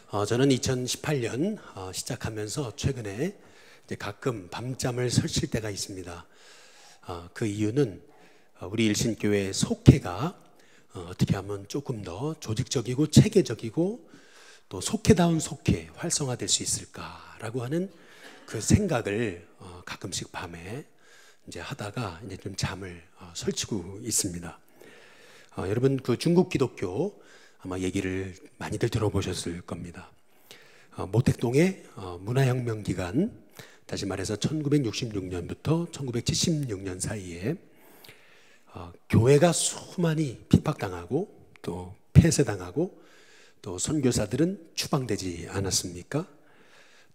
저는 2018년 시작하면서 최근에 이제 가끔 밤잠을 설칠 때가 있습니다. 그 이유는 우리 일신교회 속회가 어떻게 하면 조금 더 조직적이고 체계적이고 또 속회다운 속회 활성화될 수 있을까라고 하는 그 생각을 가끔씩 밤에 이제 하다가 이제 좀 잠을 설치고 있습니다. 여러분 그 중국 기독교 아마 얘기를 많이들 들어보셨을 겁니다. 모택동의 문화혁명 기간, 다시 말해서 1966년부터 1976년 사이에 교회가 수많이 핍박당하고 또 폐쇄당하고 또 선교사들은 추방되지 않았습니까?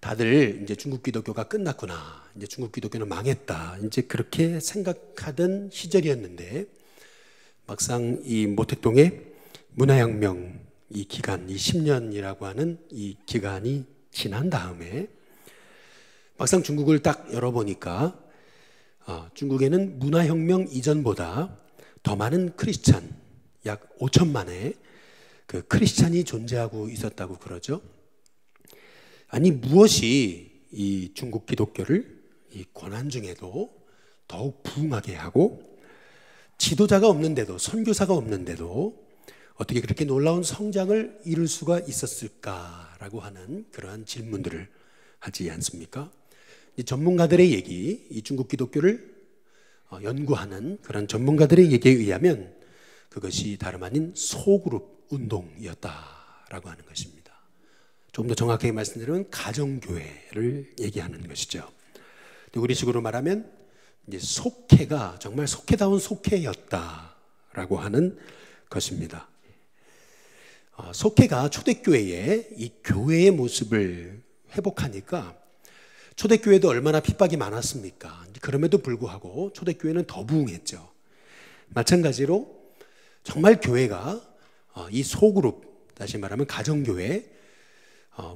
다들 이제 중국 기독교가 끝났구나, 이제 중국 기독교는 망했다, 이제 그렇게 생각하던 시절이었는데 막상 이 모택동의 문화혁명 이 기간, 이 10년이라고 하는 이 기간이 지난 다음에 막상 중국을 딱 열어보니까 중국에는 문화혁명 이전보다 더 많은 크리스찬, 약 5천만의 그 크리스찬이 존재하고 있었다고 그러죠. 아니 무엇이 이 중국 기독교를 이 고난 중에도 더욱 부흥하게 하고 지도자가 없는데도, 선교사가 없는데도 어떻게 그렇게 놀라운 성장을 이룰 수가 있었을까라고 하는 그러한 질문들을 하지 않습니까? 이 전문가들의 얘기, 이 중국 기독교를 연구하는 그런 전문가들의 얘기에 의하면 그것이 다름 아닌 소그룹 운동이었다라고 하는 것입니다. 조금 더 정확하게 말씀드리면 가정교회를 얘기하는 것이죠. 우리식으로 말하면 이제 속회가 정말 속회다운 속회였다라고 하는 것입니다. 속회가 초대교회의 이 교회의 모습을 회복하니까 초대교회도 얼마나 핍박이 많았습니까? 그럼에도 불구하고 초대교회는 더 부흥했죠. 마찬가지로 정말 교회가 이 소그룹, 다시 말하면 가정교회,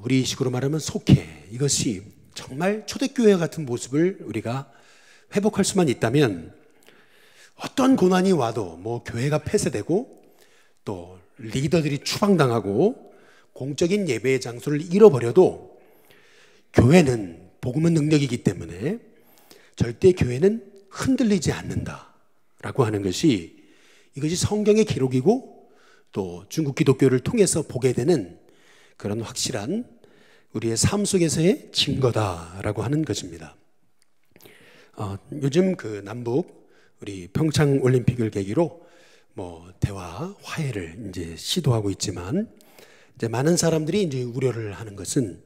우리식으로 말하면 속회, 이것이 정말 초대교회 같은 모습을 우리가 회복할 수만 있다면 어떤 고난이 와도 뭐 교회가 폐쇄되고 또 리더들이 추방당하고 공적인 예배의 장소를 잃어버려도 교회는 복음은 능력이기 때문에 절대 교회는 흔들리지 않는다라고 하는 것이 이것이 성경의 기록이고 또 중국 기독교를 통해서 보게 되는 그런 확실한 우리의 삶 속에서의 증거다라고 하는 것입니다. 요즘 그 남북 우리 평창 올림픽을 계기로 뭐 대화, 화해를 이제 시도하고 있지만 이제 많은 사람들이 이제 우려를 하는 것은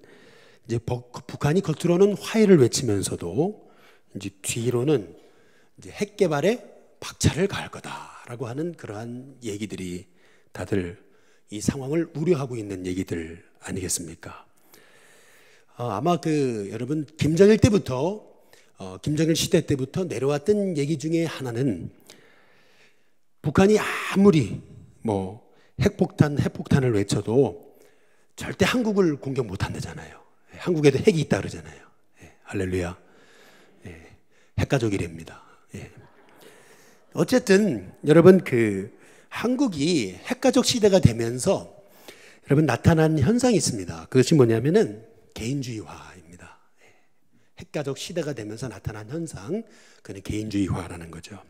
이제 북한이 겉으로는 화해를 외치면서도 이제 뒤로는 이제 핵 개발에 박차를 가할 거다라고 하는 그러한 얘기들이 다들 이 상황을 우려하고 있는 얘기들 아니겠습니까? 아마 그 여러분 김정일 때부터 김정일 시대 때부터 내려왔던 얘기 중에 하나는 북한이 아무리 뭐 핵폭탄을 외쳐도 절대 한국을 공격 못 한다잖아요. 한국에도 핵이 있다 그러잖아요. 할렐루야. 핵가족이랍니다. 어쨌든 여러분 그 한국이 핵가족 시대가 되면서 여러분 나타난 현상이 있습니다. 그것이 뭐냐면은 개인주의화입니다. 핵가족 시대가 되면서 나타난 현상, 그는 개인주의화라는 거죠.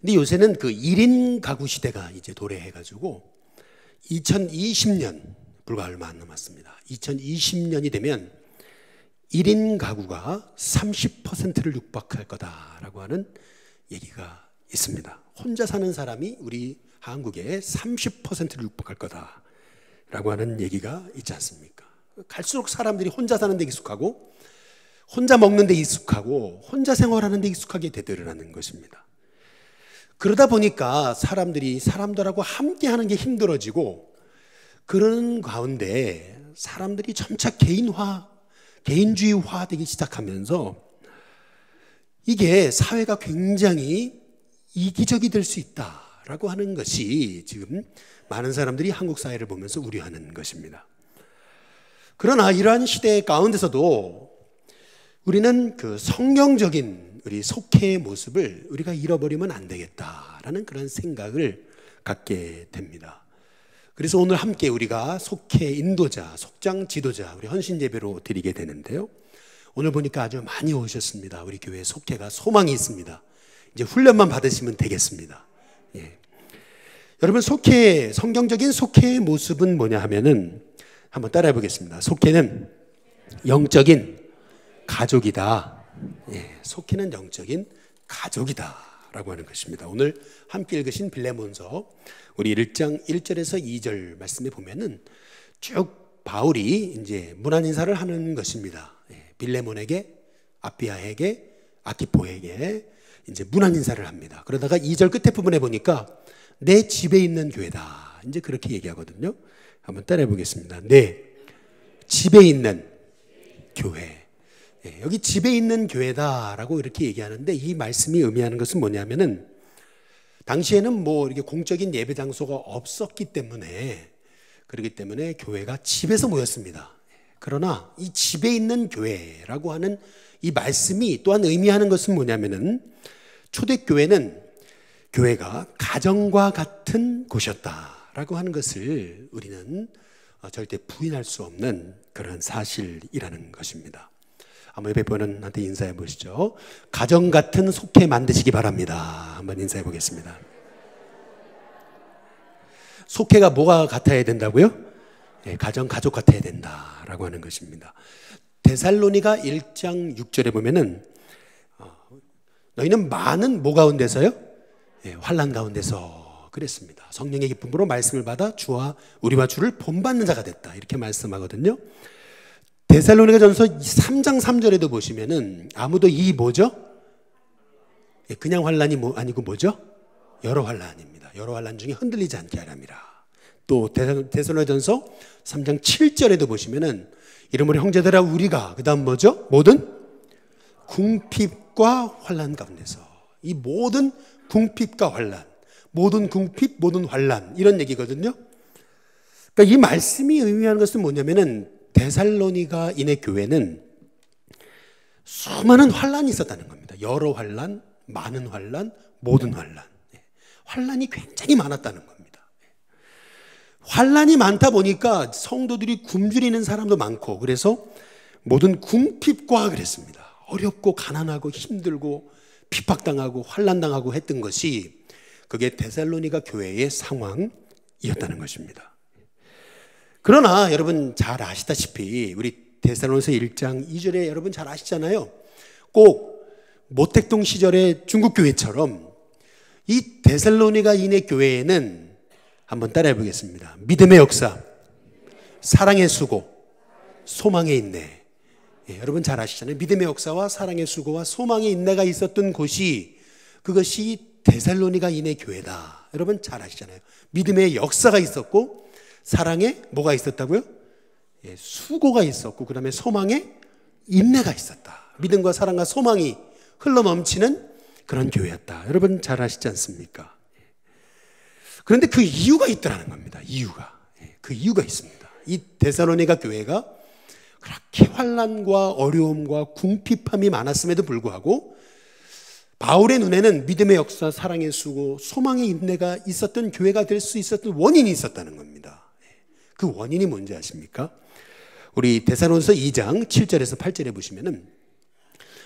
근데 요새는 그 1인 가구 시대가 이제 도래해가지고 2020년, 불과 얼마 안 남았습니다. 2020년이 되면 1인 가구가 30%를 육박할 거다라고 하는 얘기가 있습니다. 혼자 사는 사람이 우리 한국의 30%를 육박할 거다라고 하는 얘기가 있지 않습니까? 갈수록 사람들이 혼자 사는 데 익숙하고 혼자 먹는 데 익숙하고 혼자 생활하는 데 익숙하게 되더라는 것입니다. 그러다 보니까 사람들이 사람들하고 함께 하는 게 힘들어지고 그런 가운데 사람들이 점차 개인주의화 되기 시작하면서 이게 사회가 굉장히 이기적이 될 수 있다라고 하는 것이 지금 많은 사람들이 한국 사회를 보면서 우려하는 것입니다. 그러나 이러한 시대 가운데서도 우리는 그 성경적인 우리 속회의 모습을 우리가 잃어버리면 안 되겠다라는 그런 생각을 갖게 됩니다. 그래서 오늘 함께 우리가 속회 인도자, 속장 지도자, 우리 헌신 예배로 드리게 되는데요. 오늘 보니까 아주 많이 오셨습니다. 우리 교회 속회가 소망이 있습니다. 이제 훈련만 받으시면 되겠습니다. 예. 여러분, 속회, 성경적인 속회의 모습은 뭐냐 하면은 한번 따라해 보겠습니다. 속회는 영적인 가족이다. 예. 속회는 영적인 가족이다 라고 하는 것입니다. 오늘 함께 읽으신 빌레몬서 우리 1장 1절에서 2절 말씀에 보면은 쭉 바울이 이제 문안 인사를 하는 것입니다. 빌레몬에게, 아비아에게, 아키포에게 이제 문안 인사를 합니다. 그러다가 2절 끝에 부분에 보니까 내 집에 있는 교회다. 이제 그렇게 얘기하거든요. 한번 따라해 보겠습니다. 내 집에 있는 교회. 여기 집에 있는 교회다라고 이렇게 얘기하는데 이 말씀이 의미하는 것은 뭐냐면은 당시에는 뭐 이렇게 공적인 예배 장소가 없었기 때문에 그렇기 때문에 교회가 집에서 모였습니다. 그러나 이 집에 있는 교회라고 하는 이 말씀이 또한 의미하는 것은 뭐냐면은 초대교회는 교회가 가정과 같은 곳이었다라고 하는 것을 우리는 절대 부인할 수 없는 그런 사실이라는 것입니다. 한번 옆에 보는 한테 인사해 보시죠. 가정 같은 속회 만드시기 바랍니다. 한번 인사해 보겠습니다. 속회가 뭐가 같아야 된다고요? 예, 가정, 가족 같아야 된다라고 하는 것입니다. 데살로니가 1장 6절에 보면은 너희는 많은 뭐 가운데서요? 예, 환난 가운데서 그랬습니다. 성령의 기쁨으로 말씀을 받아 우리와 주를 본받는 자가 됐다. 이렇게 말씀하거든요. 데살로니가 전서 3장 3절에도 보시면은 아무도 이 뭐죠? 그냥 환난이 아니고 뭐죠? 여러 환난입니다. 여러 환난 중에 흔들리지 않게 하랍니다. 또 데살로니가 전서 3장 7절에도 보시면은 이러므로 형제들아 우리가 그다음 뭐죠? 모든 궁핍과 환난 가운데서 이 모든 궁핍과 환난, 모든 궁핍, 모든 환난 이런 얘기거든요. 그러니까 이 말씀이 의미하는 것은 뭐냐면은 데살로니가인의 교회는 수많은 환난이 있었다는 겁니다. 여러 환난, 많은 환난, 모든 환난. 환난이 굉장히 많았다는 겁니다. 환난이 많다 보니까 성도들이 굶주리는 사람도 많고 그래서 모든 궁핍과 그랬습니다. 어렵고 가난하고 힘들고 핍박당하고 환난당하고 했던 것이 그게 데살로니가 교회의 상황이었다는 것입니다. 그러나 여러분 잘 아시다시피 우리 데살로니서 1장 2절에 여러분 잘 아시잖아요. 꼭 모택동 시절의 중국 교회처럼 이 데살로니가인의 교회에는 한번 따라해 보겠습니다. 믿음의 역사, 사랑의 수고, 소망의 인내. 예, 여러분 잘 아시잖아요. 믿음의 역사와 사랑의 수고와 소망의 인내가 있었던 곳이 그것이 데살로니가인의 교회다. 여러분 잘 아시잖아요. 믿음의 역사가 있었고 사랑에 뭐가 있었다고요? 예, 수고가 있었고 그 다음에 소망에 인내가 있었다. 믿음과 사랑과 소망이 흘러넘치는 그런 교회였다. 여러분 잘 아시지 않습니까? 그런데 그 이유가 있더라는 겁니다. 그 이유가 있습니다. 이 데살로니가 교회가 그렇게 환난과 어려움과 궁핍함이 많았음에도 불구하고 바울의 눈에는 믿음의 역사, 사랑의 수고, 소망의 인내가 있었던 교회가 될 수 있었던 원인이 있었다는 겁니다. 그 원인이 뭔지 아십니까? 우리 데살로니서 2장 7절에서 8절에 보시면은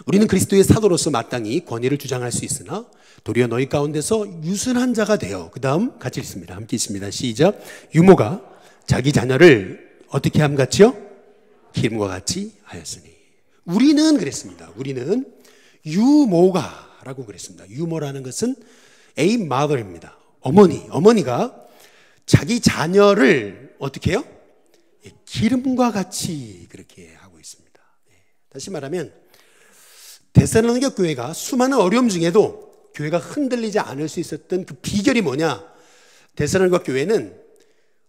우리는 그리스도의 사도로서 마땅히 권위를 주장할 수 있으나 도리어 너희 가운데서 유순한 자가 되어 그 다음 같이 읽습니다. 함께 읽습니다. 시작. 유모가 자기 자녀를 어떻게 함같이요? 기름과 같이 하였으니. 우리는 그랬습니다. 우리는 유모가라고 그랬습니다. 유모라는 것은 a mother입니다. 어머니가 자기 자녀를 어떻게 해요? 기름과 같이 그렇게 하고 있습니다. 다시 말하면 데살로니가 교회가 수많은 어려움 중에도 교회가 흔들리지 않을 수 있었던 그 비결이 뭐냐? 데살로니가 교회는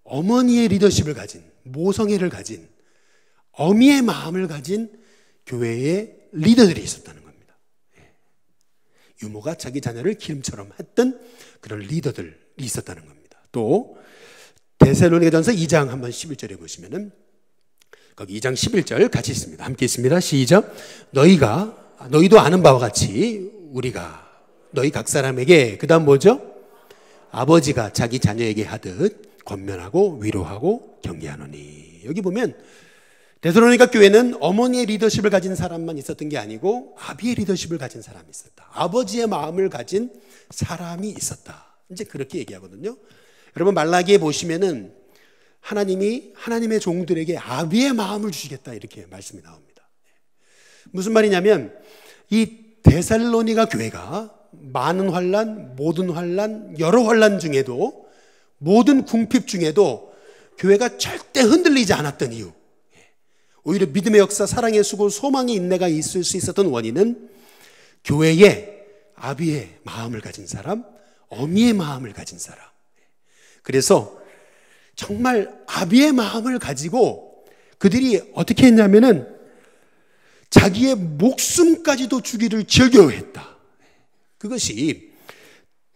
어머니의 리더십을 가진, 모성애를 가진, 어미의 마음을 가진 교회의 리더들이 있었다는 겁니다. 유모가 자기 자녀를 기름처럼 했던 그런 리더들이 있었다는 겁니다. 또 데살로니가전서 2장 한번 11절에 보시면은 거기 2장 11절 같이 있습니다. 함께 있습니다. 시작. 너희도 아는 바와 같이 우리가 너희 각 사람에게 그다음 뭐죠? 아버지가 자기 자녀에게 하듯 권면하고 위로하고 격려하노니. 여기 보면 데살로니가 교회는 어머니의 리더십을 가진 사람만 있었던 게 아니고 아비의 리더십을 가진 사람이 있었다. 아버지의 마음을 가진 사람이 있었다. 이제 그렇게 얘기하거든요. 여러분 말라기에 보시면은 하나님이 하나님의 종들에게 아비의 마음을 주시겠다 이렇게 말씀이 나옵니다. 무슨 말이냐면 이 데살로니가 교회가 많은 환난, 모든 환난, 여러 환난 중에도 모든 궁핍 중에도 교회가 절대 흔들리지 않았던 이유, 오히려 믿음의 역사, 사랑의 수고, 소망의 인내가 있을 수 있었던 원인은 교회에 아비의 마음을 가진 사람, 어미의 마음을 가진 사람. 그래서 정말 아비의 마음을 가지고 그들이 어떻게 했냐면은 자기의 목숨까지도 주기를 즐겨했다. 그것이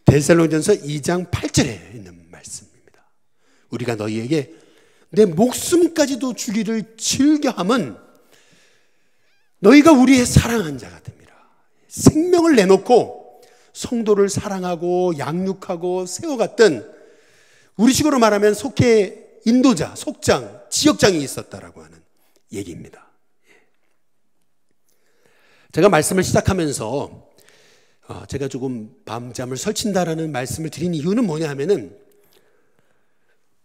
데살로니전서 2장 8절에 있는 말씀입니다. 우리가 너희에게 내 목숨까지도 주기를 즐겨함은 너희가 우리의 사랑한 자가 됩니다. 생명을 내놓고 성도를 사랑하고 양육하고 세워갔던, 우리식으로 말하면 속해 인도자, 속장, 지역장이 있었다라고 하는 얘기입니다. 제가 말씀을 시작하면서 제가 조금 밤잠을 설친다라는 말씀을 드린 이유는 뭐냐 하면은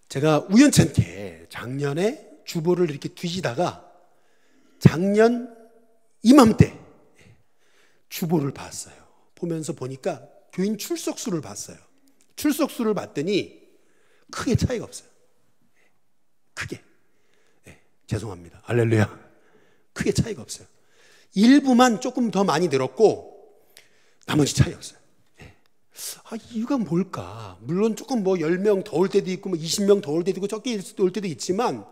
제가 우연찮게 작년에 주보를 이렇게 뒤지다가 작년 이맘때 주보를 봤어요. 보면서 보니까 교인 출석수를 봤어요. 출석수를 봤더니 크게 차이가 없어요. 크게. 죄송합니다. 할렐루야. 크게 차이가 없어요. 일부만 조금 더 많이 늘었고 나머지 차이 없어요. 이유가 뭘까? 물론 조금 뭐 10명 더 올 때도 있고 뭐 20명 더 올 때도 있고 적게 올 때도 있지만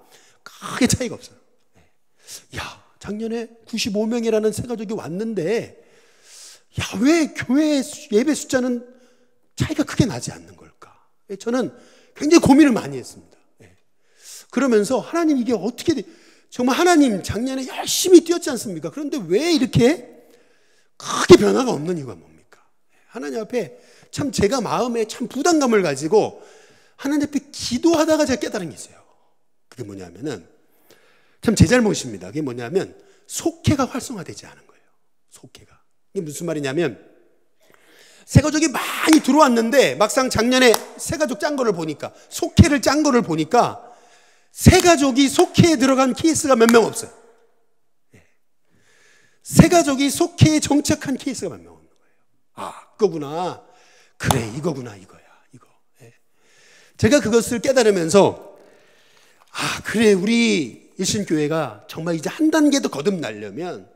크게 차이가 없어요. 야, 작년에 95명이라는 새가족이 왔는데 왜 교회 예배 숫자는 차이가 크게 나지 않는 걸까? 저는 굉장히 고민을 많이 했습니다. 그러면서 하나님 이게 어떻게 정말 하나님 작년에 열심히 뛰었지 않습니까? 그런데 왜 이렇게 크게 변화가 없는 이유가 뭡니까? 하나님 앞에 참 제가 마음에 참 부담감을 가지고 하나님 앞에 기도하다가 제가 깨달은 게 있어요. 그게 뭐냐면은 참 제 잘못입니다. 그게 뭐냐면 속회가 활성화되지 않은 거예요. 속회가. 이게 무슨 말이냐면 새가족이 많이 들어왔는데 막상 작년에 새가족 짠 거를 보니까, 속회를 짠 거를 보니까 새가족이 속회에 들어간 케이스가 몇 명 없어요. 새가족이 속회에 정착한 케이스가 몇 명 없는 거예요. 그거구나. 그래, 이거구나, 이거야, 이거. 제가 그것을 깨달으면서 그래, 우리 일신교회가 정말 이제 한 단계 더 거듭나려면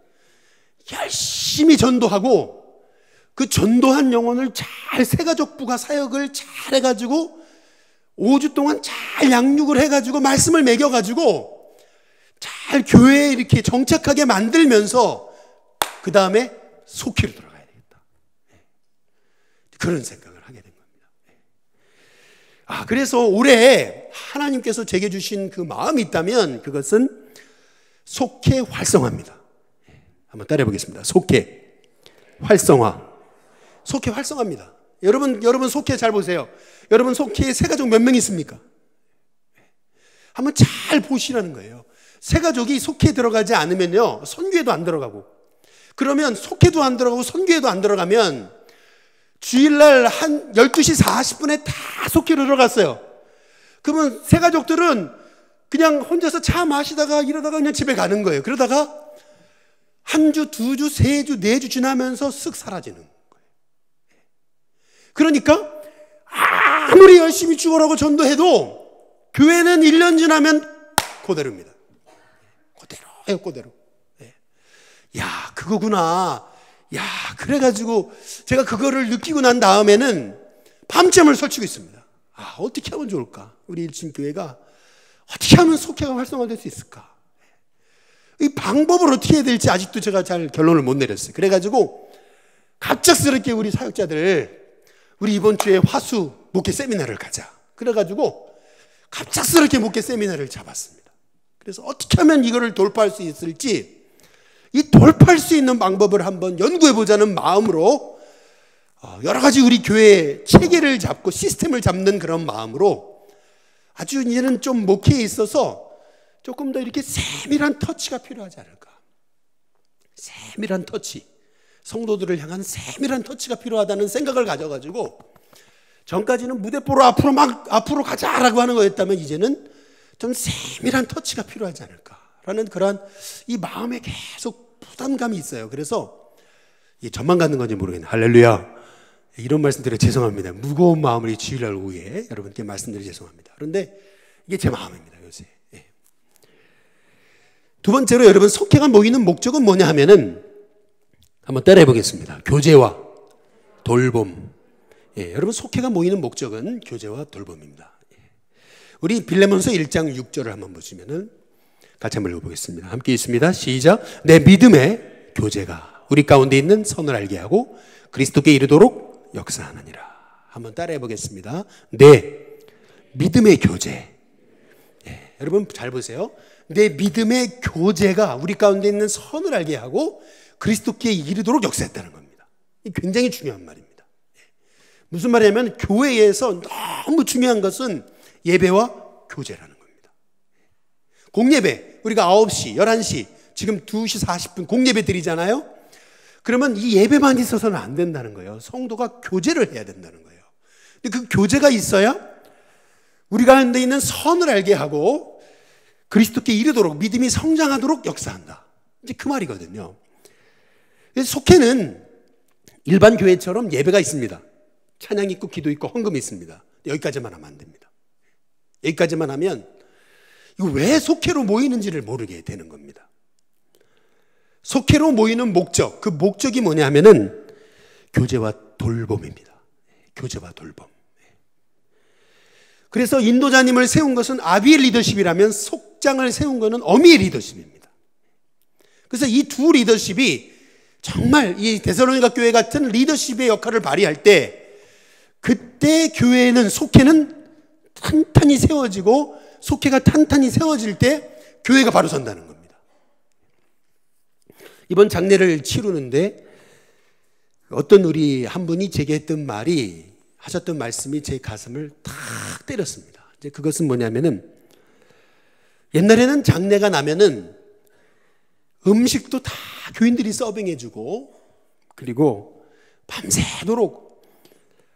열심히 전도하고 그 전도한 영혼을 잘 새가족부가 사역을 잘 해가지고 5주 동안 잘 양육을 해가지고 말씀을 먹여가지고 잘 교회에 이렇게 정착하게 만들면서 그 다음에 속회로 들어가야 되겠다. 그런 생각을 하게 된 겁니다. 그래서 올해 하나님께서 제게 주신 그 마음이 있다면 그것은 속회 활성화입니다. 한번 따라해 보겠습니다. 속회 활성화. 속회 활성화입니다. 여러분 속회 잘 보세요. 여러분 속회에 새가족 몇 명 있습니까? 한번 잘 보시라는 거예요. 새가족이 속회에 들어가지 않으면요, 선교회도 안 들어가고, 그러면 속회도 안 들어가고 선교회도 안 들어가면 주일날 한 12시 40분에 다 속회로 들어갔어요. 그러면 새가족들은 그냥 혼자서 차 마시다가 이러다가 그냥 집에 가는 거예요. 그러다가 한 주, 두 주, 세 주, 네 주 지나면서 쓱 사라지는 거예요. 그러니까 아무리 열심히 죽어라고 전도해도 교회는 1년 지나면 그대로입니다. 그대로예요, 그대로. 야, 그거구나. 야, 그래가지고 제가 그거를 느끼고 난 다음에는 밤잠을 설치고 있습니다. 어떻게 하면 좋을까? 우리 일진교회가 어떻게 하면 속회가 활성화될 수 있을까? 이 방법을 어떻게 해야 될지 아직도 제가 잘 결론을 못 내렸어요. 그래가지고 갑작스럽게 우리 사역자들, 우리 이번 주에 화수 목회 세미나를 가자. 그래가지고 갑작스럽게 목회 세미나를 잡았습니다. 그래서 어떻게 하면 이거를 돌파할 수 있을지, 이 돌파할 수 있는 방법을 한번 연구해보자는 마음으로 여러 가지 우리 교회의 체계를 잡고 시스템을 잡는 그런 마음으로 아주 이제는 좀 목회에 있어서 조금 더 이렇게 세밀한 터치가 필요하지 않을까. 세밀한 터치, 성도들을 향한 세밀한 터치가 필요하다는 생각을 가져가지고, 전까지는 무대뽀로 앞으로 가자라고 하는 거였다면 이제는 좀 세밀한 터치가 필요하지 않을까라는 그러한 이 마음에 계속 부담감이 있어요. 그래서 저만 갖는 건지 모르겠네요. 할렐루야. 이런 말씀 드려 죄송합니다. 무거운 마음을 주일날 오후에 여러분께 말씀드려 죄송합니다. 그런데 이게 제 마음입니다, 요새. 두 번째로 여러분, 속회가 모이는 목적은 뭐냐 하면은 한번 따라해 보겠습니다. 교제와 돌봄. 여러분, 속회가 모이는 목적은 교제와 돌봄입니다. 우리 빌레몬서 1장 6절을 한번 보시면은 같이 한번 읽어보겠습니다. 함께 있습니다. 시작. 내 믿음의 교제가 우리 가운데 있는 선을 알게 하고 그리스도께 이르도록 역사하느니라. 한번 따라해 보겠습니다. 내 믿음의 교제. 여러분 잘 보세요. 내 믿음의 교제가 우리 가운데 있는 선을 알게 하고 그리스도께 이르도록 역사했다는 겁니다. 굉장히 중요한 말입니다. 무슨 말이냐면 교회에서 너무 중요한 것은 예배와 교제라는 겁니다. 공예배, 우리가 9시, 11시, 지금 2시 40분 공예배 드리잖아요. 그러면 이 예배만 있어서는 안 된다는 거예요. 성도가 교제를 해야 된다는 거예요. 근데 그 교제가 있어야 우리 가운데 있는 선을 알게 하고 그리스도께 이르도록, 믿음이 성장하도록 역사한다. 이제 그 말이거든요. 속회는 일반 교회처럼 예배가 있습니다. 찬양 있고 기도 있고 헌금이 있습니다. 여기까지만 하면 안 됩니다. 여기까지만 하면 이거 왜 속회로 모이는지를 모르게 되는 겁니다. 속회로 모이는 목적, 그 목적이 뭐냐 하면은 교제와 돌봄입니다. 교제와 돌봄. 그래서 인도자님을 세운 것은 아비의 리더십이라면 속장을 세운 것은 어미의 리더십입니다. 그래서 이 두 리더십이 정말 이 데살로니가 교회 같은 리더십의 역할을 발휘할 때 그때 교회는, 속회는 탄탄히 세워지고 속회가 탄탄히 세워질 때 교회가 바로 선다는 겁니다. 이번 장례를 치르는데 어떤 우리 한 분이 제게 했던 말이, 하셨던 말씀이 제 가슴을 탁 때렸습니다. 이제 그것은 뭐냐면은 옛날에는 장례가 나면은 음식도 다 교인들이 서빙해주고 그리고 밤새도록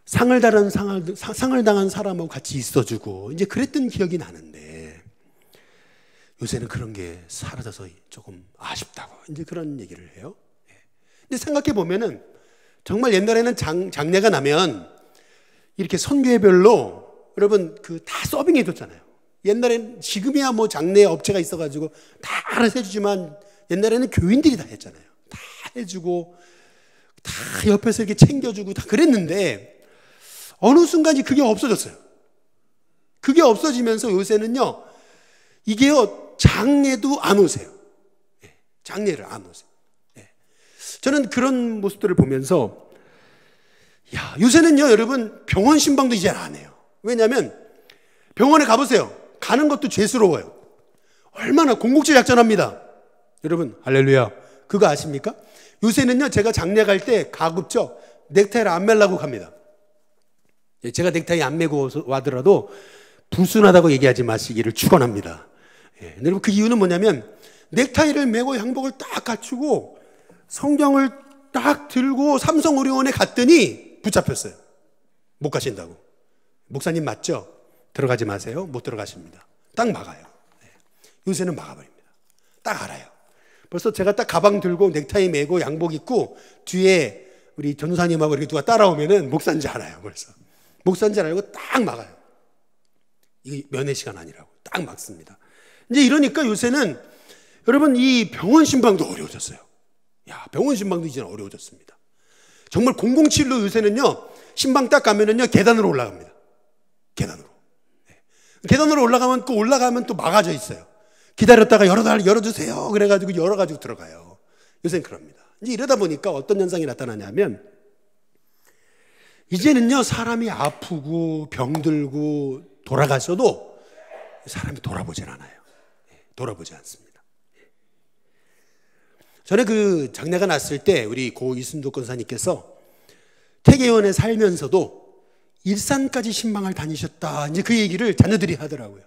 상을 당한 사람하고 같이 있어주고 이제 그랬던 기억이 나는데 요새는 그런 게 사라져서 조금 아쉽다고 이제 그런 얘기를 해요. 근데 생각해 보면은 정말 옛날에는 장례가 나면 이렇게 선교회별로 여러분 그 다 서빙해 줬잖아요. 옛날엔, 지금이야 뭐 장례 업체가 있어가지고 다 알아서 해주지만 옛날에는 교인들이 다 했잖아요. 다 해주고 다 옆에서 이렇게 챙겨주고 다 그랬는데 어느 순간이 그게 없어졌어요. 그게 없어지면서 요새는요, 이게요, 장례도 안 오세요. 장례를 안 오세요. 저는 그런 모습들을 보면서 요새는요, 여러분 병원 신방도 이제 안 해요. 왜냐하면 병원에 가보세요. 가는 것도 죄스러워요. 얼마나 공복질 작전합니다. 여러분 할렐루야. 그거 아십니까? 요새는요, 제가 장례 갈 때 가급적 넥타이를 안 매려고 갑니다. 제가 넥타이 안 매고 와더라도 불순하다고 얘기하지 마시기를 축원합니다. 여러분 그 이유는 뭐냐면 넥타이를 매고 양복을 딱 갖추고 성경을 딱 들고 삼성의료원에 갔더니 붙잡혔어요. 못 가신다고. 목사님 맞죠? 들어가지 마세요. 못 들어가십니다. 딱 막아요. 요새는 막아버립니다. 딱 알아요. 벌써 제가 딱 가방 들고 넥타이 매고 양복 입고 뒤에 우리 전도사님하고 이렇게 누가 따라오면은 목사인지 알아요. 벌써 목사인지 알고 딱 막아요. 이게 면회 시간 아니라고 딱 막습니다. 이제 이러니까 요새는 여러분 이 병원 신방도 어려워졌어요. 병원 신방도 이제는 어려워졌습니다. 정말 007로 요새는요, 신방 딱 가면은요, 계단으로 올라갑니다. 계단으로 올라가면 또 막아져 있어요. 기다렸다가 열어주세요. 그래가지고 열어가지고 들어가요. 요새는 그럽니다. 이제 이러다 보니까 어떤 현상이 나타나냐면, 이제는요, 사람이 아프고 병들고 돌아가셔도 사람이 돌아보질 않아요. 돌아보지 않습니다. 전에 그 장례가 났을 때 우리 고 이순도 권사님께서 태계원에 살면서도 일산까지 신방을 다니셨다. 이제 그 얘기를 자녀들이 하더라고요.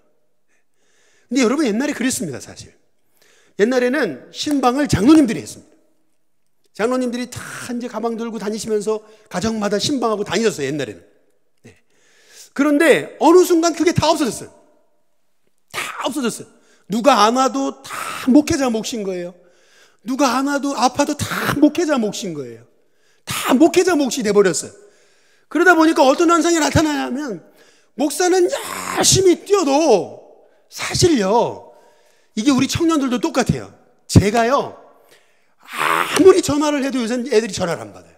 근데 여러분 옛날에 그랬습니다, 사실. 옛날에는 신방을 장로님들이 했습니다. 장로님들이 다 이제 가방 들고 다니시면서 가정마다 신방하고 다니셨어요, 옛날에는. 네. 그런데 어느 순간 그게 다 없어졌어요. 다 없어졌어요. 누가 안 와도 다 목회자 몫인 거예요. 누가 안 와도 아파도 다 목회자 몫인 거예요. 다 목회자 몫이 돼버렸어요. 그러다 보니까 어떤 현상이 나타나냐면 목사는 열심히 뛰어도 사실요, 이게 우리 청년들도 똑같아요. 제가요, 아무리 전화를 해도 요새 애들이 전화를 안 받아요.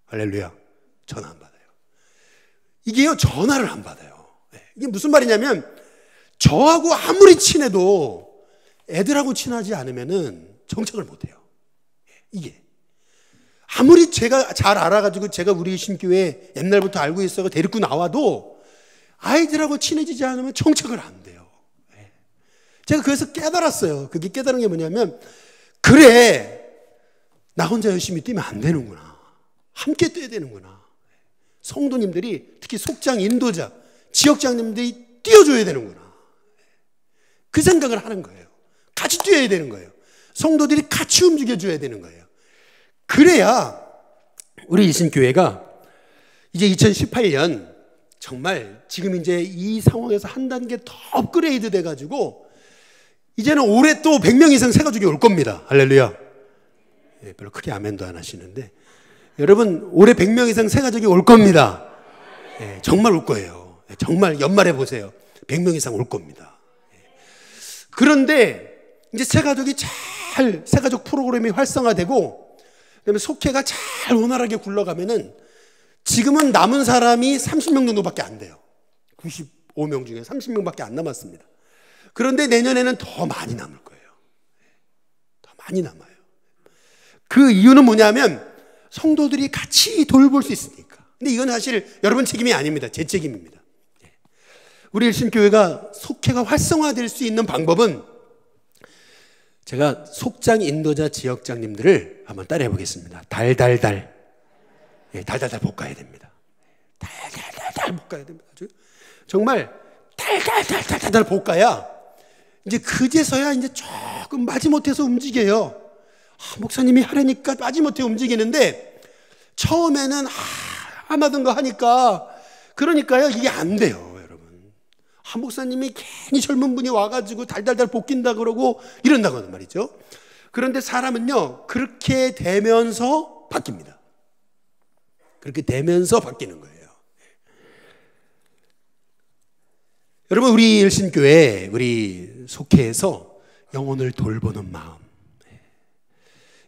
할렐루야. 전화 안 받아요. 이게요, 전화를 안 받아요. 이게 무슨 말이냐면 저하고 아무리 친해도 애들하고 친하지 않으면은 정착을 못 해요. 이게 아무리 제가 잘 알아가지고 제가 우리 신교회 옛날부터 알고 있어서 데리고 나와도 아이들하고 친해지지 않으면 정착을 안 돼요. 제가 그래서 깨달았어요. 그게 깨달은 게 뭐냐면, 그래, 나 혼자 열심히 뛰면 안 되는구나. 함께 뛰어야 되는구나. 성도님들이, 특히 속장, 인도자, 지역장님들이 뛰어줘야 되는구나. 그 생각을 하는 거예요. 같이 뛰어야 되는 거예요. 성도들이 같이 움직여줘야 되는 거예요. 그래야 우리 일신교회가 이제 2018년 정말 지금 이제 이 상황에서 한 단계 더 업그레이드 돼가지고 이제는 올해 또 100명 이상 새가족이 올 겁니다. 할렐루야. 예, 별로 크게 아멘도 안 하시는데, 여러분 올해 100명 이상 새가족이 올 겁니다. 예, 정말 올 거예요. 예, 정말 연말에 보세요. 100명 이상 올 겁니다. 예. 그런데 이제 새가족이 새가족 프로그램이 활성화되고 그다음에 속회가 잘 원활하게 굴러가면은 지금은 남은 사람이 30명 정도밖에 안 돼요. 95명 중에 30명밖에 안 남았습니다. 그런데 내년에는 더 많이 남을 거예요. 더 많이 남아요. 그 이유는 뭐냐면 성도들이 같이 돌볼 수 있으니까. 근데 이건 사실 여러분 책임이 아닙니다. 제 책임입니다. 우리 일신교회가 속회가 활성화될 수 있는 방법은, 제가 속장 인도자 지역장님들을 한번 따라해 보겠습니다. 달달달. 예, 달달달 볶아야 됩니다. 달달달 볶아야 됩니다. 정말 달달달 볶아야 이제 그제서야 이제 조금 마지못해서 움직여요. 목사님이 하려니까 마지못해 움직이는데 처음에는 하나든 거 하니까, 그러니까요 이게 안 돼요. 목사님이 괜히 젊은 분이 와가지고 달달달 볶인다 그러고 이런다고 말이죠. 그런데 사람은요, 그렇게 되면서 바뀝니다. 그렇게 되면서 바뀌는 거예요. 여러분, 우리 일신교회, 우리 속회에서 영혼을 돌보는 마음.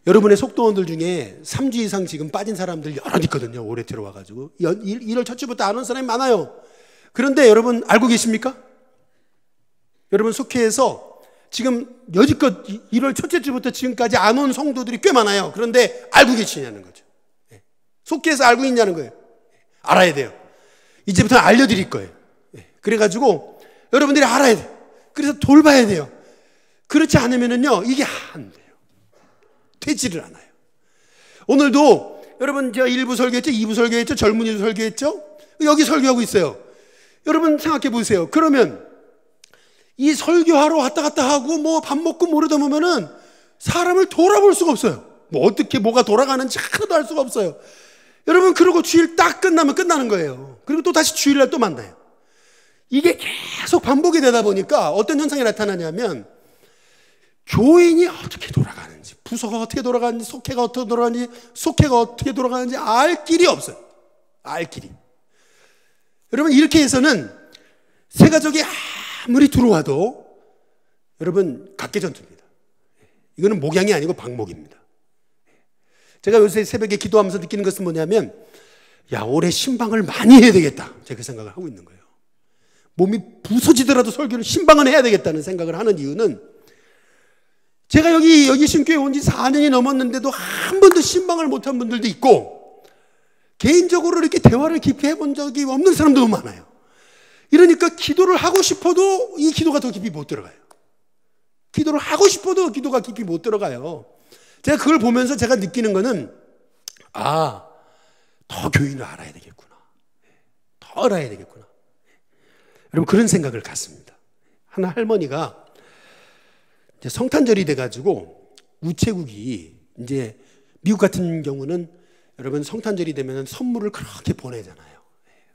여러분의 속도원들 중에 3주 이상 지금 빠진 사람들 여러 있거든요. 올해 들어와가지고 1월 첫 주부터 아는 사람이 많아요. 그런데 여러분 알고 계십니까? 여러분 속회에서 지금 여지껏 1월 첫째 주부터 지금까지 안 온 성도들이 꽤 많아요. 그런데 알고 계시냐는 거죠. 속회에서 알고 있냐는 거예요. 알아야 돼요. 이제부터 알려드릴 거예요. 그래가지고 여러분들이 알아야 돼요. 그래서 돌봐야 돼요. 그렇지 않으면은요 이게 안 돼요. 되지를 않아요. 오늘도 여러분 제가 1부 설교했죠, 2부 설교했죠, 젊은이도 설교했죠. 여기 설교하고 있어요. 여러분 생각해 보세요. 그러면 이 설교하러 왔다 갔다 하고 뭐 밥 먹고 모르다 보면은 사람을 돌아볼 수가 없어요. 뭐 어떻게 뭐가 돌아가는지 하나도 알 수가 없어요. 여러분 그러고 주일 딱 끝나면 끝나는 거예요. 그리고 또 다시 주일날 또 만나요. 이게 계속 반복이 되다 보니까 어떤 현상이 나타나냐면 교인이 어떻게 돌아가는지, 부서가 어떻게 돌아가는지, 속회가 어떻게 돌아가는지, 속회가 어떻게 돌아가는지 알 길이 없어요. 알 길이. 여러분 이렇게 해서는 새 가족이 아무리 들어와도 여러분 각계전투입니다. 이거는 목양이 아니고 방목입니다. 제가 요새 새벽에 기도하면서 느끼는 것은 뭐냐면, 야 올해 신방을 많이 해야 되겠다. 제가 그 생각을 하고 있는 거예요. 몸이 부서지더라도 설교를 신방은 해야 되겠다는 생각을 하는 이유는, 제가 여기 신교회 온 지 4년이 넘었는데도 한 번도 신방을 못한 분들도 있고, 개인적으로 이렇게 대화를 깊이 해본 적이 없는 사람도 많아요. 이러니까 기도를 하고 싶어도 이 기도가 더 깊이 못 들어가요. 기도를 하고 싶어도 기도가 깊이 못 들어가요. 제가 그걸 보면서 제가 느끼는 거는, 더 교인을 알아야 되겠구나. 더 더 알아야 되겠구나. 여러분 그런 생각을 갖습니다. 한 할머니가 이제 성탄절이 돼가지고 우체국이 이제 미국 같은 경우는 여러분 성탄절이 되면 선물을 그렇게 보내잖아요.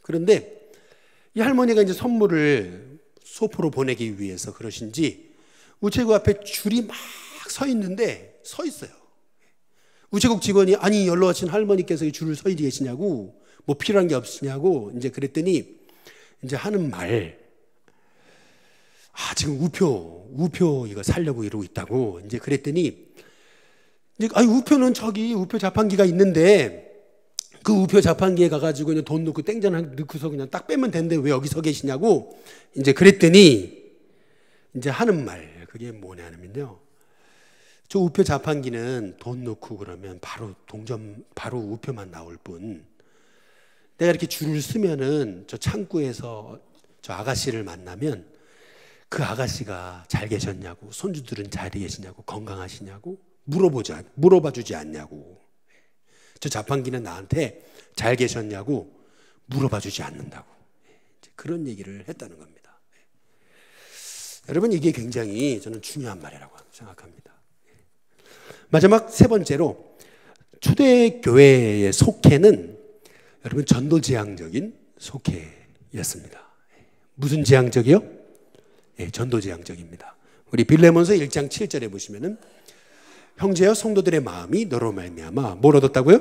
그런데 이 할머니가 이제 선물을 소포로 보내기 위해서 그러신지 우체국 앞에 줄이 막 서 있는데 서 있어요. 우체국 직원이 아니 연로 하신 할머니께서 줄을 서 계시냐고 뭐 필요한 게 없으냐고 이제 그랬더니 이제 하는 말 지금 우표 이거 살려고 이러고 있다고 이제 그랬더니 이제 아니 우표는 저기 우표 자판기가 있는데 그 우표 자판기에 가가지고 그냥 돈 넣고 땡전 넣고서 그냥 딱 빼면 되는데 왜 여기 서 계시냐고 이제 그랬더니 이제 하는 말 그게 뭐냐면요. 저 우표 자판기는 돈 넣고 그러면 바로 바로 우표만 나올 뿐 내가 이렇게 줄을 쓰면은 저 창구에서 저 아가씨를 만나면 그 아가씨가 잘 계셨냐고 손주들은 잘 계시냐고 건강하시냐고 물어봐 주지 않냐고 저 자판기는 나한테 잘 계셨냐고 물어봐 주지 않는다고 그런 얘기를 했다는 겁니다. 여러분 이게 굉장히 저는 중요한 말이라고 생각합니다. 마지막 세 번째로 초대교회의 속회는 여러분 전도지향적인 속회였습니다. 무슨 지향적이요? 전도지향적입니다. 우리 빌레몬서 1장 7절에 보시면은 형제여 성도들의 마음이 너로 말미암아 뭘 얻었다고요?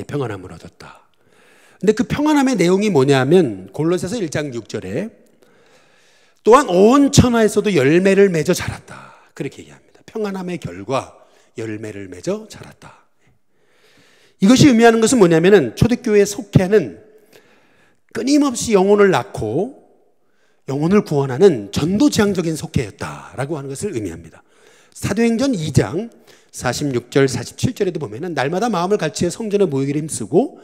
평안함을 얻었다. 근데 그 평안함의 내용이 뭐냐면 골로새서 1장 6절에 또한 온 천하에서도 열매를 맺어 자랐다. 그렇게 얘기합니다. 평안함의 결과 열매를 맺어 자랐다. 이것이 의미하는 것은 뭐냐면은 초대교회 속회는 끊임없이 영혼을 낳고 영혼을 구원하는 전도지향적인 속회였다라고 하는 것을 의미합니다. 사도행전 2장 46절 47절에도 보면은 날마다 마음을 같이해 성전에 모이기를 힘쓰고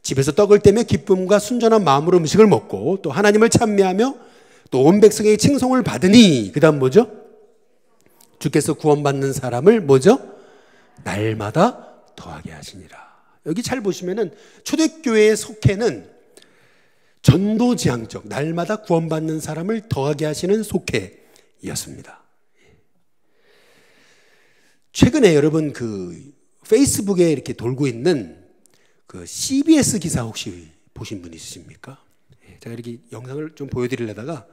집에서 떡을 떼며 기쁨과 순전한 마음으로 음식을 먹고 또 하나님을 찬미하며 또 온 백성에게 칭송을 받으니 그 다음 뭐죠? 주께서 구원받는 사람을 뭐죠? 날마다 더하게 하시니라. 여기 잘 보시면은 초대교회의 속회는 전도지향적 날마다 구원받는 사람을 더하게 하시는 속회였습니다. 최근에 여러분 그 페이스북에 이렇게 돌고 있는 그 CBS 기사 혹시 보신 분 있으십니까? 제가 이렇게 영상을 좀 보여드리려다가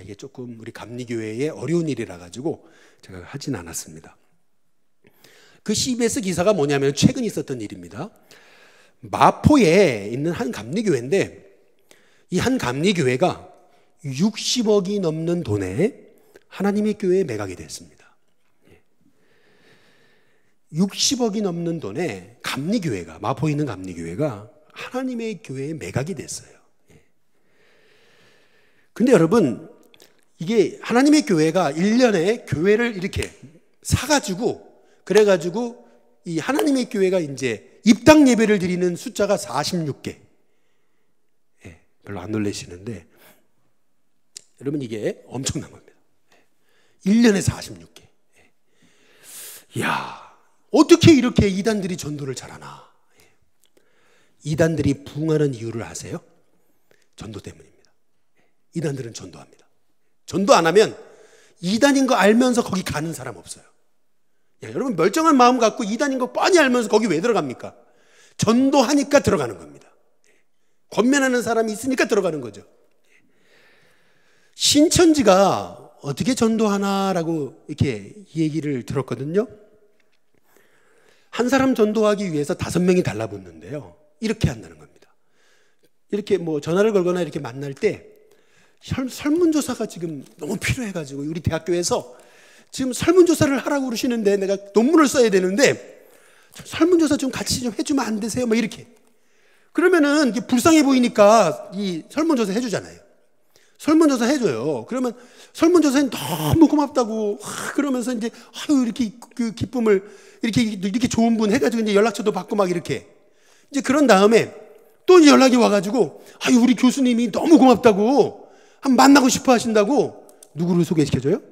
이게 조금 우리 감리교회의 어려운 일이라 가지고 제가 하진 않았습니다. 그 CBS 기사가 뭐냐면 최근 있었던 일입니다. 마포에 있는 한 감리교회인데 이 한 감리교회가 60억이 넘는 돈에 하나님의 교회에 매각이 됐습니다. 60억이 넘는 돈에 감리교회가 마포에 있는 감리교회가 하나님의 교회에 매각이 됐어요. 근데 여러분 이게 하나님의 교회가 1년에 교회를 이렇게 사가지고 그래가지고 이 하나님의 교회가 이제 입당 예배를 드리는 숫자가 46개. 별로 안 놀라시는데 여러분 이게 엄청난 겁니다. 1년에 46개. 이야, 어떻게 이렇게 이단들이 전도를 잘하나? 이단들이 부흥하는 이유를 아세요? 전도 때문입니다. 이단들은 전도합니다. 전도 안 하면 이단인 거 알면서 거기 가는 사람 없어요. 야, 여러분 멀쩡한 마음 갖고 이단인 거 뻔히 알면서 거기 왜 들어갑니까? 전도하니까 들어가는 겁니다. 권면하는 사람이 있으니까 들어가는 거죠. 신천지가 어떻게 전도하나라고 이렇게 얘기를 들었거든요. 한 사람 전도하기 위해서 5명이 달라붙는데요. 이렇게 한다는 겁니다. 이렇게 뭐 전화를 걸거나 이렇게 만날 때 설문조사가 지금 너무 필요해가지고 우리 대학교에서 지금 설문조사를 하라고 그러시는데 내가 논문을 써야 되는데 설문조사 좀 같이 좀 해주면 안 되세요? 뭐 이렇게. 그러면은 이게 불쌍해 보이니까 이 설문조사 해주잖아요. 설문조사 해줘요. 그러면 설문조사는 너무 고맙다고 그러면서 이제 이렇게 그 기쁨을 이렇게 좋은 분 해가지고 이제 연락처도 받고 막 이렇게 이제 그런 다음에 또 연락이 와가지고 우리 교수님이 너무 고맙다고 한번 만나고 싶어 하신다고 누구를 소개시켜줘요?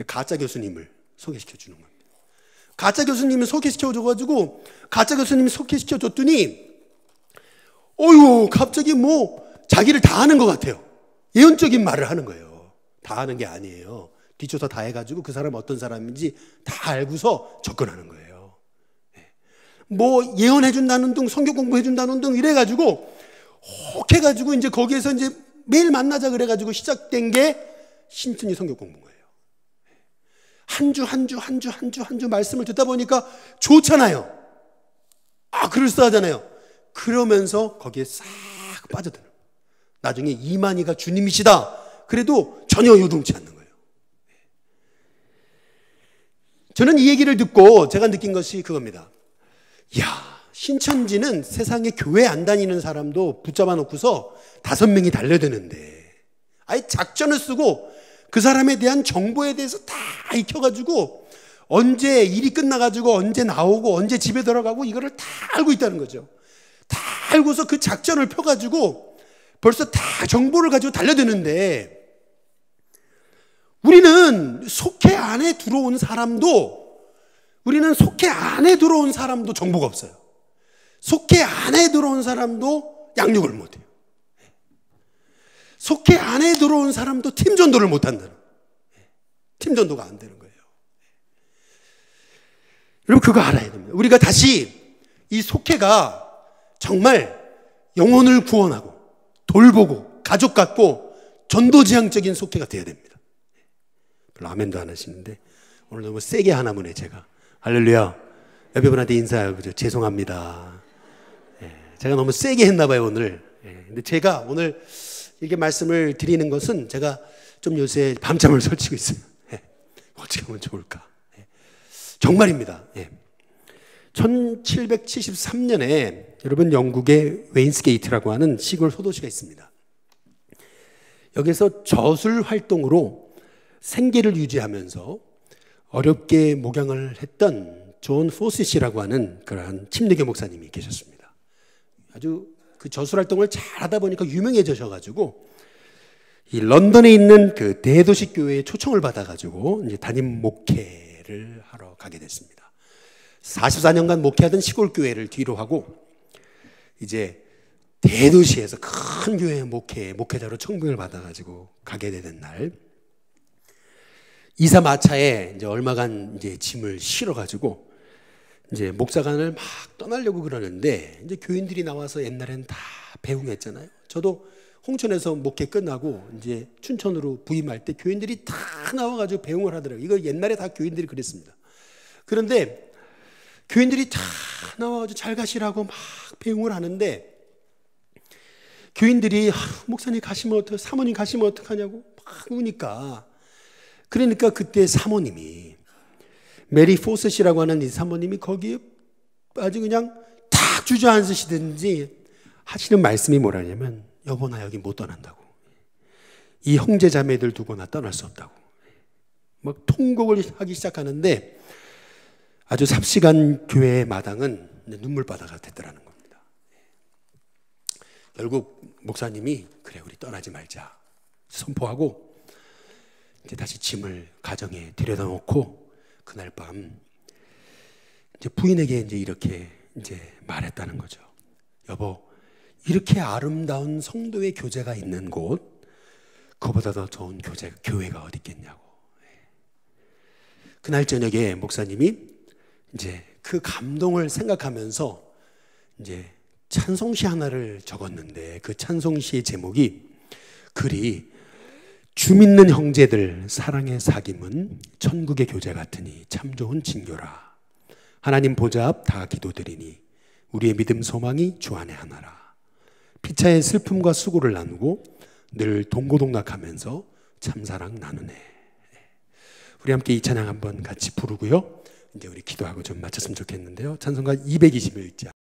가짜 교수님을 소개시켜 주는 겁니다. 가짜 교수님을 소개시켜 줘가지고 가짜 교수님이 소개시켜 줬더니 갑자기 뭐 자기를 다 아는 것 같아요. 예언적인 말을 하는 거예요. 다 아는 게 아니에요. 뒷조사 다 해가지고 그 사람 어떤 사람인지 다 알고서 접근하는 거예요. 뭐 예언해준다는 둥, 성경 공부해준다는 둥 이래가지고 혹 해가지고 이제 거기에서 이제 매일 만나자 그래가지고 시작된 게 신천지 성경 공부인 거예요. 한 주 말씀을 듣다 보니까 좋잖아요. 그럴싸하잖아요. 그러면서 거기에 싹 빠져드는 거예요. 나중에 이만희가 주님이시다 그래도 전혀 요동치 않는 거예요. 저는 이 얘기를 듣고 제가 느낀 것이 그겁니다. 신천지는 세상에 교회 안 다니는 사람도 붙잡아 놓고서 5명이 달려드는데 아예 작전을 쓰고 그 사람에 대한 정보에 대해서 다 익혀가지고 언제 일이 끝나가지고 언제 나오고 언제 집에 들어가고 이거를 다 알고 있다는 거죠. 다 알고서 그 작전을 펴가지고 벌써 다 정보를 가지고 달려드는데 우리는 속회 안에 들어온 사람도 정보가 없어요. 속회 안에 들어온 사람도 양육을 못해요. 속회 안에 들어온 사람도 팀 전도를 못한다는 거예요. 팀 전도가 안 되는 거예요. 여러분 그거 알아야 됩니다. 우리가 다시 이 속회가 정말 영혼을 구원하고 돌보고 가족 같고 전도지향적인 속회가 돼야 됩니다. 별로 아멘도 안 하시는데 오늘 너무 세게 하나보네 제가. 할렐루야. 옆에 분한테 인사하고 죄송합니다. 제가 너무 세게 했나 봐요 오늘. 근데 제가 오늘 이렇게 말씀을 드리는 것은 제가 좀 요새 밤잠을 설치고 있어요. 어떻게 하면 좋을까? 정말입니다. 1773년에 여러분 영국의 웨인스게이트라고 하는 시골 소도시가 있습니다. 여기서 저술 활동으로 생계를 유지하면서 어렵게 목양을 했던 존 포시시라고 하는 그러한 침례교 목사님이 계셨습니다. 아주 그 저술 활동을 잘 하다 보니까 유명해지셔가지고 이 런던에 있는 그 대도시 교회에 초청을 받아가지고 이제 담임 목회를 하러 가게 됐습니다. 44년간 목회하던 시골 교회를 뒤로 하고 이제 대도시에서 큰 교회 목회자로 청빙을 받아가지고 가게 되는 날 이사마차에 이제 얼마간 이제 짐을 실어가지고 이제 목사관을 막 떠나려고 그러는데 이제 교인들이 나와서 옛날엔 다 배웅했잖아요. 저도 홍천에서 목회 끝나고 이제 춘천으로 부임할 때 교인들이 다 나와가지고 배웅을 하더라고요. 이거 옛날에 다 교인들이 그랬습니다. 그런데 교인들이 다 나와가지고 잘 가시라고 막 배웅을 하는데 교인들이 목사님 가시면 어떡하냐고 사모님 가시면 어떡하냐고 막 우니까 그러니까 그때 사모님이 메리 포셋이라고 하는 이 사모님이 거기에 아주 그냥 탁 주저앉으시든지 하시는 말씀이 뭐라냐면 여보 나 여기 못 떠난다고. 이 형제 자매들 두고 나 떠날 수 없다고. 막 통곡을 하기 시작하는데 아주 삽시간 교회의 마당은 눈물바다가 됐더라는 겁니다. 결국 목사님이 그래 우리 떠나지 말자 선포하고 이제 다시 짐을 가정에 들여다 놓고 그날 밤 이제 부인에게 이제 이렇게 이제 말했다는 거죠. 여보, 이렇게 아름다운 성도의 교제가 있는 곳, 그보다 더 좋은 교회가 어디 있겠냐고. 그날 저녁에 목사님이 이제 그 감동을 생각하면서 이제 찬송시 하나를 적었는데 그 찬송시의 제목이 글이 주 믿는 형제들 사랑의 사귐은 천국의 교제 같으니 참 좋은 징교라. 하나님 보좌 앞 다 기도드리니 우리의 믿음 소망이 주 안에 하나라. 피차의 슬픔과 수고를 나누고 늘 동고동락하면서 참사랑 나누네. 우리 함께 이 찬양 한번 같이 부르고요. 이제 우리 기도하고 좀 마쳤으면 좋겠는데요. 찬송가 221장.